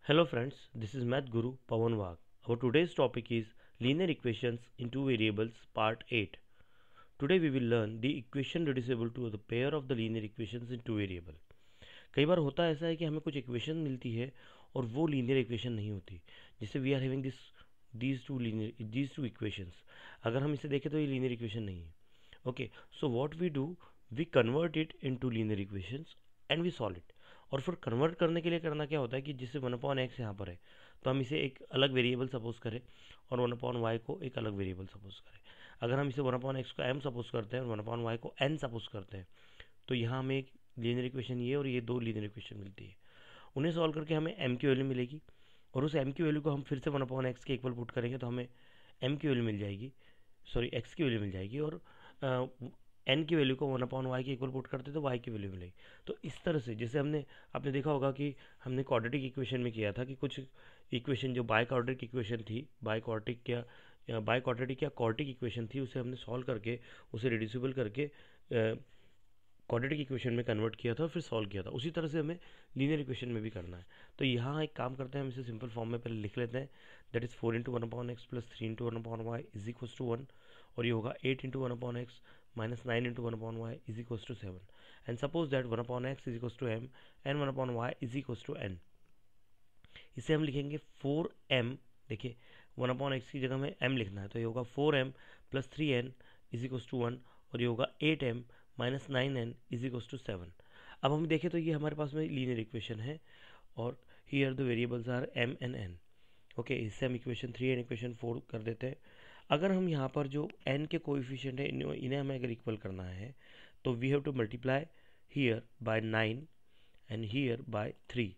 Hello friends, this is Math Guru Pawan Wagh. Our today's topic is linear equations in two variables part 8. Today we will learn the equation reducible to the pair of the linear equations in two variable. कई बार होता ऐसा है कि हमें कुछ equation मिलती है और वो लीनियर इक्वेशन नहीं होती, जैसे we are having these two equations. अगर हम इसे देखें तो ये लीनियर इक्वेशन नहीं है. Okay, so what we do, we convert it into linear equations and we solve it. और फिर कन्वर्ट करने के लिए करना क्या होता है कि जैसे 1/x यहाँ पर है तो हम इसे एक अलग वेरिएबल सपोज करें और 1/y को एक अलग वेरिएबल सपोज करें. अगर हम इसे 1/x को m सपोज करते हैं और 1/y को n सपोज करते हैं तो यहाँ हमें एक लीनियर इक्वेशन ये और ये दो लीनियर इक्वेशन मिलती है. उन्हें सॉल्व करके हमें m की वैल्यू मिलेगी और उस m की वैल्यू को हम फिर से 1/x के इक्वल पुट करेंगे तो हमें m की वैल्यू मिल जाएगी, सॉरी x की वैल्यू मिल जाएगी. और n की वैल्यू को 1/y के इक्वल पुट करते तो y की वैल्यू मिलेगी. तो इस तरह से जैसे आपने देखा होगा कि हमने क्वाड्रेटिक इक्वेशन में किया था कि कुछ इक्वेशन जो बाय क्वाड्रेटिक इक्वेशन थी, बाय क्वाड्रेटिक या क्वार्टिक इक्वेशन थी, उसे हमने सॉल्व करके उसे रिड्यूसिबल करके क्वाड्रेटिक इक्वेशन में कन्वर्ट किया था और फिर सॉल्व किया था. उसी तरह से हमें लीनियर इक्वेशन में भी करना है. तो यहाँ एक काम करते हैं, हम इसे सिंपल फॉर्म में पहले लिख लेते हैं. That is 4 into 1/x plus 3 into 1/y is equal to 1. और ये होगा 8 into 1/x minus 9 into 1/y is equals to 7. And suppose that 1/x is equals to m and 1/y is equals to n. इसे हम लिखेंगे 4m. देखिए 1/x की जगह में m लिखना है तो ये होगा 4m plus 3n is equals to 1 और ये होगा 8m minus 9n is equals to 7. अब हम देखें तो ये हमारे पास में लीनियर इक्वेशन है और here the variables are m and n. Okay, इससे हम इक्वेशन 3 एंड इक्वेशन 4 कर देते हैं. अगर हम यहाँ पर जो n के कोएफिशिएंट है इन्हें हमें अगर इक्वल करना है तो we have to multiply here by 9 and here by 3.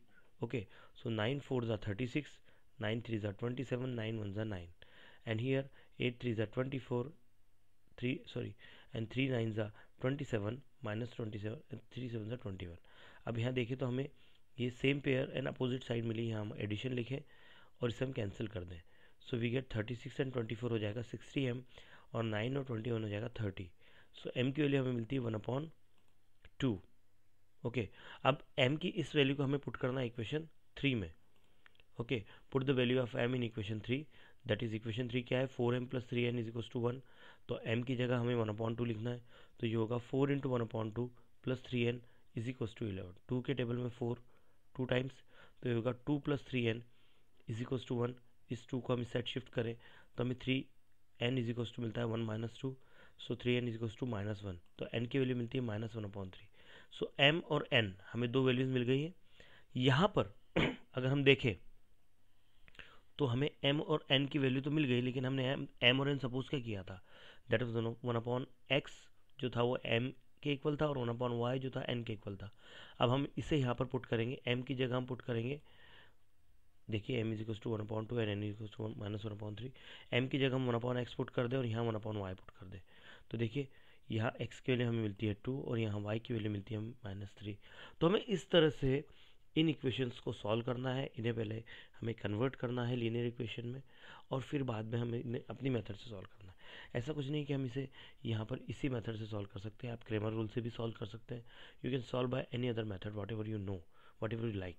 Okay, so 9 4s are 36, 9 3s are 27, 9 1s are 9, and here 8 3s are 24, 3 and 3 9s are 27 minus 27 and 3 7s are 21. अब यहाँ देखें तो हमें ये same pair and opposite side मिली, यहाँ हम addition लिखें और इसे हम कैंसिल कर दें. सो वी गेट 36 एंड 24 हो जाएगा 60m और 9 और 21 हो जाएगा 30. सो m की वैल्यू हमें मिलती है 1/2. ओके, अब m की इस वैल्यू को हमें पुट करना है इक्वेशन 3 में. Okay, put the value of m in equation 3. That is equation 3 क्या है, 4m plus 3n is equals to 1. तो m की जगह हमें 1/2 लिखना है तो ये होगा 4 into 1/2 plus 3n is equals to 11. 2 के टेबल में 4 2 टाइम्स तो ये होगा 2 plus 3n is equals to 1. इस 2 को हम सेट शिफ्ट करें तो हमें 3n इज इक्वल्स टू मिलता है 1 minus 2. So 3n is equals to minus 1. तो n की वैल्यू मिलती है -1/3. सो m और n हमें दो वैल्यूज मिल गई हैं. यहाँ पर अगर हम देखें तो हमें m और n की वैल्यू तो मिल गई, लेकिन हमने m और n सपोज क्या किया था, दैट इज 1/x जो था वो m के इक्वल था और 1/y जो था n के इक्वल था. अब हम इसे यहाँ पर पुट करेंगे, m की जगह हम पुट करेंगे, देखिए m is equal to 1/2 and n is equal to -1/3. m की जगह हम 1/x पुट कर दें और यहाँ 1/y पुट कर दें तो देखिए यहाँ x की वैल्यू हमें मिलती है 2 और यहाँ y की वैल्यू मिलती है -3. तो हमें इस तरह से इन इक्वेशंस को सॉल्व करना है. इन्हें पहले हमें कन्वर्ट करना है लीनियर इक्वेशन में और फिर बाद में हमें इन्हें अपनी मेथड से सॉल्व करना है. ऐसा कुछ नहीं कि हम इसे यहाँ पर इसी मेथड से सॉल्व कर सकते हैं, आप क्रेमर रूल से भी सॉल्व कर सकते हैं. You can solve by any other method, whatever you know, whatever you like.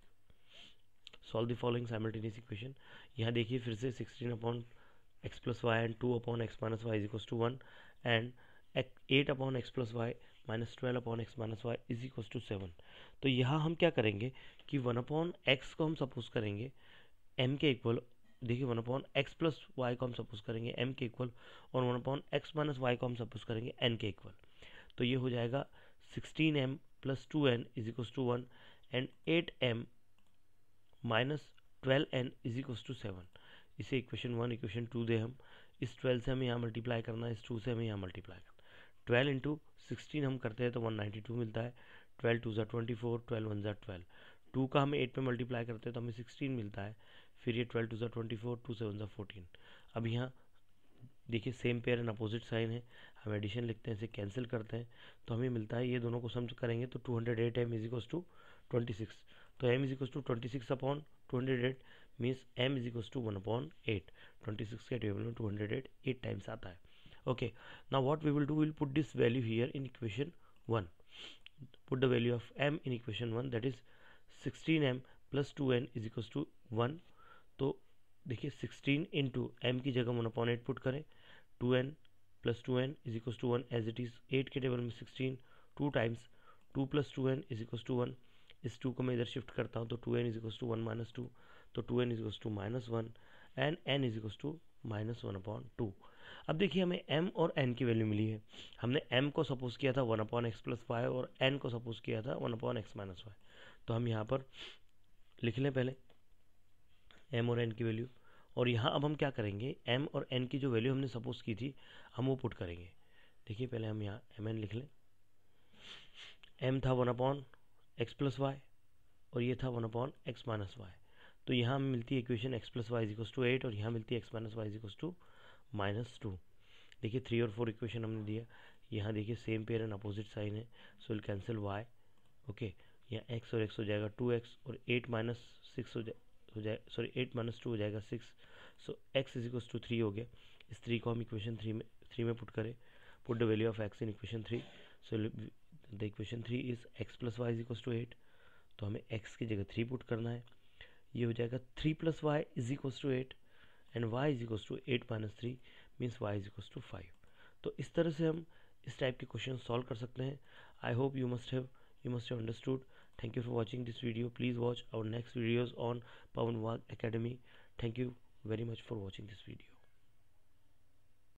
Solve the following simultaneous equation. यहाँ देखिए फिर से 16/x plus y and 2/x minus y is equal to 1 and 8/x plus y minus 12/x minus y is equal to 7. तो यहाँ हम क्या करेंगे कि 1/x को हम सपोज करेंगे m के इक्वल. देखिए 1/x प्लस वाई को हम सपोज करेंगे m के इक्वल और 1/x माइनस वाई को हम सपोज करेंगे n के इक्वल. तो ये हो जाएगा 16m plus 2n is equal to 1 and 8m minus 12n is equal to 7. इसे इक्वेशन 1 इक्वेशन 2 दे हम. इस 12 से हमें यहाँ मल्टीप्लाई करना है, इस 2 से हमें यहाँ मल्टीप्लाई करना है. 12 इंटू 16 हम करते हैं तो 192 मिलता है. 12 2 24, 12 1 12. 2 का हमें 8 पे मल्टीप्लाई करते हैं तो हमें 16 मिलता है. फिर ये 12 2 24, 2 7 14. अब यहाँ देखिए same pair and opposite sign है, हम एडिशन लिखते हैं, इसे कैंसिल करते हैं तो हमें मिलता है, ये दोनों को सम करेंगे तो 208m इज इक्वल टू 26. तो m is equal to 26/208 means m is equal to 1/8. 26 के टेबल में 208 8 टाइम्स आता है. Okay, now what we will do, will put this value here in equation 1. Put the value of m in equation 1, that is 16m plus 2n is equals to 1, तो देखिए 16 into M की जगह 1/8 put करें, 2n plus 2n is equal to 1 as it is. 8 के table में 16 2 times 2 plus 2n is equal to 1। इस 2 को मैं इधर शिफ्ट करता हूँ तो 2n is equal to 1 minus 2, तो 2n is equal to minus 1 and n is equal to minus 1/2। अब देखिए हमें m और n की वैल्यू मिली है। हमने m को सपोज किया था 1/x प्लस वाई और n को सपोज किया था 1/x माइनस वाई। तो हम यहाँ पर लिख लें पहले m और n की वैल्यू, और यहाँ अब हम क्या करेंगे, m और n की जो वैल्यू हमने सपोज की थी हम वो पुट करेंगे। देखिए पहले हम यहाँ mn लिख लें। m था 1/x प्लस वाई और ये था 1/x माइनस वाई। तो यहाँ हमें मिलती है equation x plus y is equal to 8 और यहाँ मिलती है x minus y is equal to -2। देखिए 3 और 4 इक्वेशन हमने दिया। यहाँ देखिए same pair and opposite sign है, so will cancel y। Okay, यहाँ x और x हो जाएगा 2x और 8 माइनस 6 हो जाए सॉरी 8 माइनस 2 हो जाएगा 6। सो x इज इक्वल टू 3 हो गया। इस 3 को हम इक्वेशन 3 में पुट करें, put the value of x in equation 3। So the equation 3 is x plus y is equal to 8। तो हमें x की जगह 3 पुट करना है, ये हो जाएगा 3 plus y is equal to 8 and y is equal to 8 minus 3 means y is equal to 5। तो इस तरह से हम इस टाइप के क्वेश्चन सॉल्व कर सकते हैं। I hope you must have understood. Thank you for watching this video. Please watch our next videos on Pawan Wagh Academy. Thank you very much for watching this video.